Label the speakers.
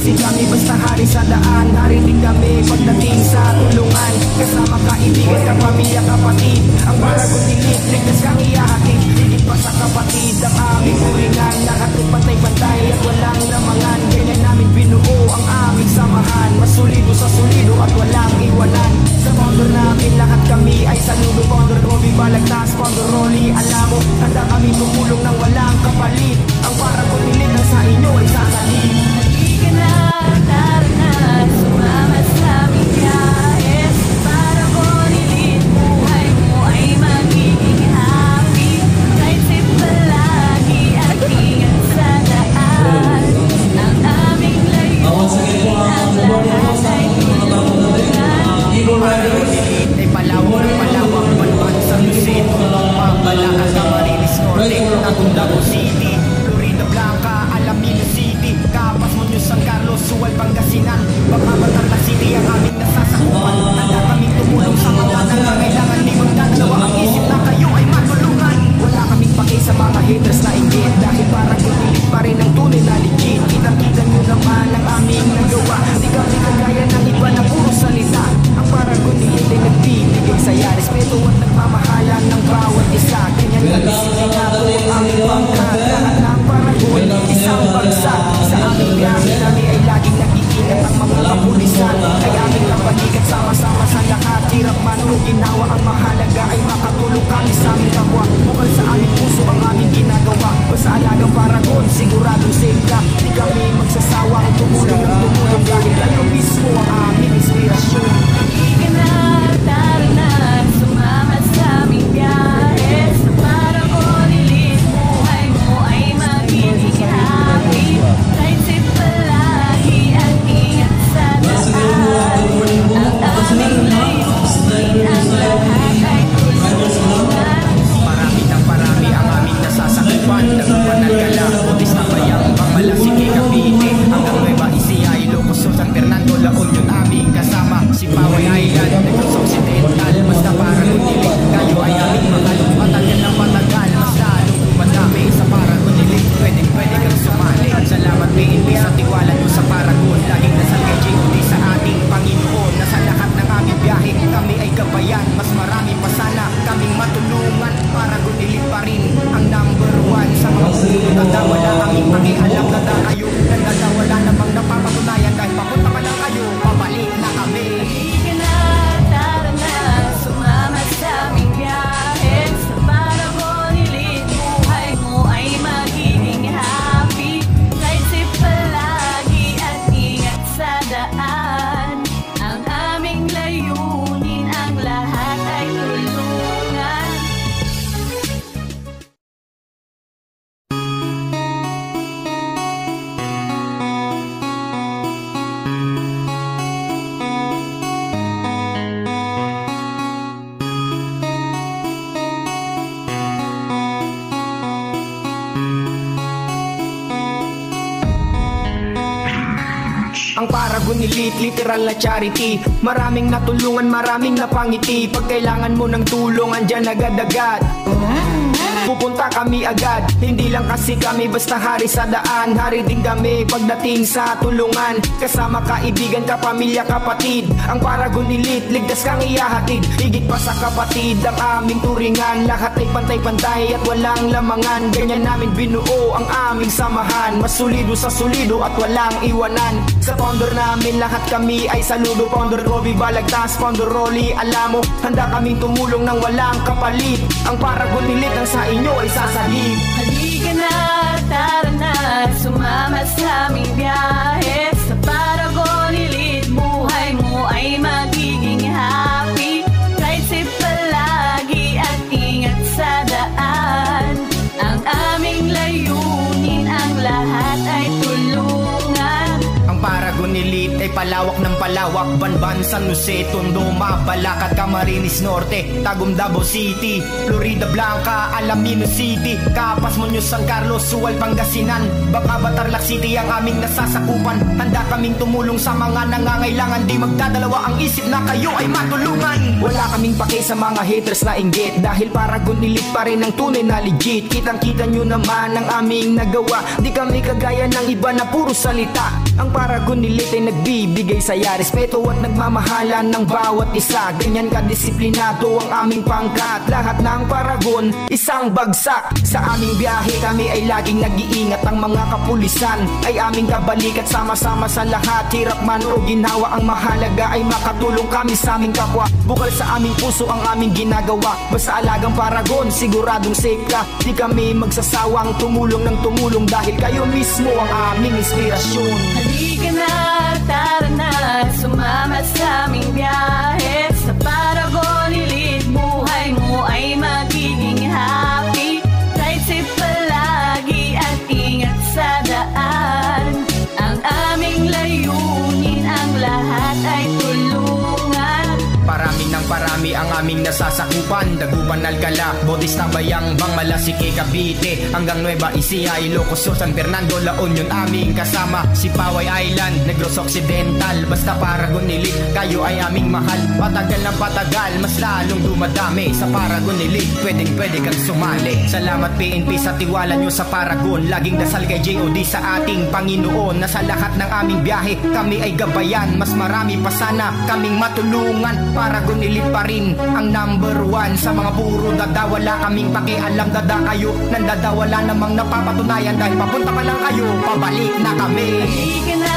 Speaker 1: kasi kami basta hari sa daan. Hari din kami pagdating sa tulungan. Kasama kaibigan, kapamilya, kapatid. Ang Paragon Elite, ligtas kang ihahatid. Higit pa sa kapatid, ang aming turingan. Lahat ay pantay-pantay at walang lamangan. Ganyan namin binuo ang aming samahan. Masulido sa sulido at walang iwanan. Sa founder namin lahat kami ay saludo. Founder Kobe Balagtas, Founder Rolly Alamo. Handa kami tumulong ng walang kapalit. Ang Paragon Elite na sa inyo ay sasalip.
Speaker 2: Halika na, tara na, sumama sa aming biyahe. Sa Paragon Elite, buhay mo ay magiging happy. Kahit safe palagi at ingat sa daan. Ang aming layunin, ang lahat ay tulungan.
Speaker 1: Paragon Elite ay palawak, balban sa Lucid. Mabalakas sa Marilis Norte, Tagumdabo City, Florida Blanca, Alamino City, Capas, Muñoz, San Carlos, Suwal, Pangasinan, Bacabatarlac City ang aming nasasakupan. Handa kaming tumulong sa mga nangangailangan. Di magdadalawa ang isip na kayo ay matulungan. Wala kaming pake sa mga haters na inggit, dahil Paragon Elite pa rin ang tunay na legit. Kitang-kita nyo naman ang aming nagawa. Di kami kagaya ng iba na puro salita. Ang Paragon Elite ay nagbibigay saya, respeto at nagmamahalan ng bawat isa. Ganyan kami sinigado ang aming pangkat. Lahat ng Paragon, isang bagsak. Sa aming biyahe namin ay laging nag-iingat ang mga kapulisan. Kaya aming kapalikat sama-sama sa lahat. Hirap man o ginawa, ang mahalaga ay makatulong kami sa aming kapwa. Bukal sa aming puso ang aming ginagawa. Basta alagang Paragon, siguradong safe ka. Di kami magsasawang tumulong dahil kayo mismo ang aming inspirasyon.
Speaker 2: Halika na, tara na, sumama sa aming biyahe. Sa Paragon Elite, buhay mo ay magiging happy. Kahit safe palagi at ingat sa daan. Ang aming layunin, ang lahat ay tulungan.
Speaker 1: Marami ang aming nasasakupan. Nagpapanal ka lang, Otis na bayang Pamalasiki, Cavite, hanggang Nueva Ecija, Ilocos, San Fernando, La Union, aming kasama. Si Paway Island, Negros Occidental, basta Paragon Elite, kayo ay aming mahal. Matagal na matagal, mas lalong dumadami sa Paragon Elite. Pwede kang sumali. Salamat PNP sa tiwala nyo sa Paragon. Laging nasa KJOD sa ating Panginoon. Nasa lahat ng aming biyahe, kami ay gabayan. Mas marami pa sana kaming matulungan. Paragon Elite pa rin ang number one sa mga pumunta. Wala kaming pakialam na kayo. Wala namang napapatunayan dahil papunta pa lang kayo. Pabalik na kami.
Speaker 2: Halika na, tara na, sumama sa aming biyahe. Sa Paragon Elite, buhay mo ay magiging happy. Kahit safe palagi at ingat sa daan. Ang aming layunin, ang lahat ay tulungan.
Speaker 1: Ang Paragon Elite, literal na charity. Maraming natulungan, maraming napangiti. Pag kailangan mo ng tulong, andyan agad-agad. Pupunta kami agad. Hindi lang kasi kami basta hari sa daan. Hari din kami pagdating sa tulungan. Kasama kaibigan, kapamilya, kapatid. Ang Paragon Elite, ligtas kang ihahatid. Higit pa sa kapatid, ang aming turingan. Lahat ay pantay-pantay at walang lamangan. Ganyan namin binuo ang aming samahan. Masulido sa sulido at walang iwanan. Sa founder namin lahat kami ay saludo. Founder Kobe Balagtas, Founder Rolly Alamo. Handa kaming tumulong ng walang kapalit. Ang Paragon Elite ang sa inyo ay sasalip.
Speaker 2: Halika na, tara na, sumama sa aming biyahe. Sa Paragon Elite, buhay mo ay magiging happy. Kahit safe palagi at ingat sa daan. Ang aming layunin, ang lahat ay tulungan.
Speaker 1: Ang Paragon Elite ay palawak ng palawak. Banban, San Jose, Tondo, Mabalacat, Camarines Norte, Tagumdabo City, Florida Blanca, Alamino City, Capas, Muñoz, San Carlos, Suwal, Pangasinan, Bacabatarlac City ang aming nasasakupan. Handa kaming tumulong sa mga nangangailangan. Di magdadalawa ang isip na kayo ay matulungan. Wala kaming pake sa mga haters na inggit, dahil Paragon Elite pa rin ang tunay na legit. Kitang-kita nyo naman ang aming nagawa. Di kami kagaya ng iba na puro salita. Ang Paragon Elite ay nagbibigay saya, respeto at nagmamahalan ng bawat isa. Ganyan kadisiplinado ang aming pangkat. Lahat ng Paragon, isang bagsak. Sa aming biyahe kami ay laging nag-iingat. Ang mga kapulisan ay aming kabalikat. Sama-sama sa lahat, hirap man o ginawa, ang mahalaga ay makatulong kami sa aming kapwa. Bukal sa aming puso ang aming ginagawa. Basta alagang Paragon, siguradong safe ka. Di kami magsasawang tumulong ng tumulong, dahil kayo mismo ang aming inspirasyon.
Speaker 2: Halika na, tara na, sumama sa aming biyahe. Sa Paragon Elite, buhay mo ay magiging happy. Ride safe palagi at ingat sa daan. Ang aming layunin, ang lahat ay tulungan.
Speaker 1: Parami ng parami ang aming nasasakupan. Dagupan, Alcala, Bautista, Bayang, Bang, Malasike, Cavite, hanggang Nueva Ecija, Ilocos Sur, San Fernando, La Union, aming kasama. Sipaway Island, Negros Occidental, basta Paragon Elite, kayo ay aming mahal. Patagal ng patagal, mas lalong dumadami. Sa Paragon Elite, pwede kang sumali. Salamat PNP sa tiwala nyo sa Paragon. Laging dasal kay JOD sa ating Panginoon, na sa lahat ng aming biyahe kami ay gabayan. Mas marami pa sana kaming matulungan. Paragon Elite pa rin ang number one. Sa mga puro dada, wala kaming pakialam. Dada kayo, nandada, wala namang napapatunayan. Dahil papunta pa lang kayo, pabalik na kami.
Speaker 2: Halika na,